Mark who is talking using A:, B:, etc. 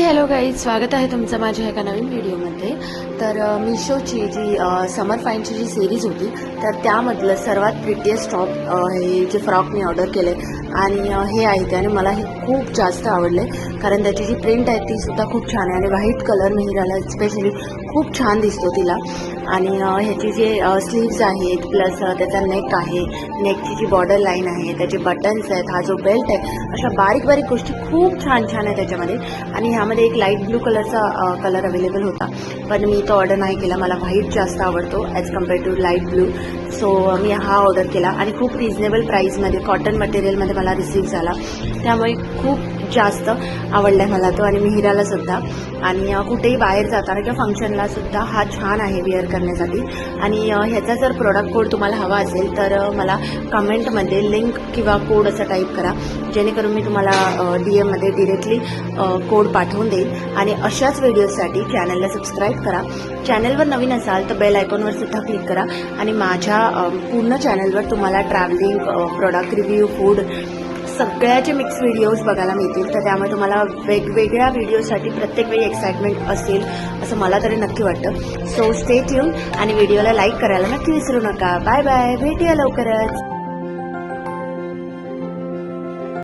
A: Hello guys, स्वागत आहे तुमचं माझ्या एका नवीन व्हिडिओमध्ये। तर मिशोची जी समर फाईनची जी सिरीज होती तर त्यामधलं सर्वात प्रिटिएस्ट टॉप हे जे फ्रॉक मी ऑर्डर केले आणि हे आहे ते, आणि मला हे खूप जास्त आवडले कारण त्याची जी प्रिंट आहे ती सुद्धा खूप छान आहे आणि व्हाईट कलर मिहिराला स्पेशली खूप छान दिसतो तिला। आणि ह्याची जे स्लीव्ज आहेत प्लस त्याचा नेक आहे, नेकची जी बॉर्डर लाईन आहे, त्याचे बटन्स आहेत, हा जो बेल्ट आहे, अशा बारीक बारीक गोष्टी खूप छान छान आहे त्याच्यामध्ये। आणि ह्यामध्ये एक लाईट ब्लू कलरचा कलर अवेलेबल होता, पण मी तो ऑर्डर नाही केला। मला व्हाईट जास्त आवडतो as compared to light blue, so मी हा ऑर्डर केला आणि खूप रिजनेबल प्राईसमध्ये कॉटन मटेरियलमध्ये मला रिसीव्ह झाला, त्यामुळे खूप जास्त आवडला मला तो आणि मिहिराला सुद्धा। आणि कुठेही बाहेर जाताना किंवा फंक्शनला सुद्धा हा छान आहे वेअर करण्यासाठी। आणि ह्याचा जर प्रोडक्ट कोड तुम्हाला हवा असेल तर मला कमेंटमध्ये लिंक किंवा कोड असं टाईप करा, जेणेकरून मी तुम्हाला DM मध्ये डिरेक्टली कोड पाठवून देईन। आणि अशाच व्हिडिओसाठी चॅनलला सबस्क्राईब करा, चॅनलवर नवीन असाल तर बेल आयकॉनवर सुद्धा क्लिक करा। आणि माझ्या पूर्ण चॅनलवर तुम्हाला ट्रॅव्हलिंग, प्रोडक्ट रिव्ह्यू, फूड सगळ्याचे मिक्स व्हिडिओज बघायला मिळतील, तर त्यामुळे तुम्हाला वेगवेगळ्या व्हिडिओसाठी प्रत्येक वेळी एक्साइटमेंट असेल असं मला तरी नक्की वाटतं। सो स्टे ट्यून आणि व्हिडिओला लाईक करायला नक्की विसरू नका। बाय बाय, भेटूया लवकरच।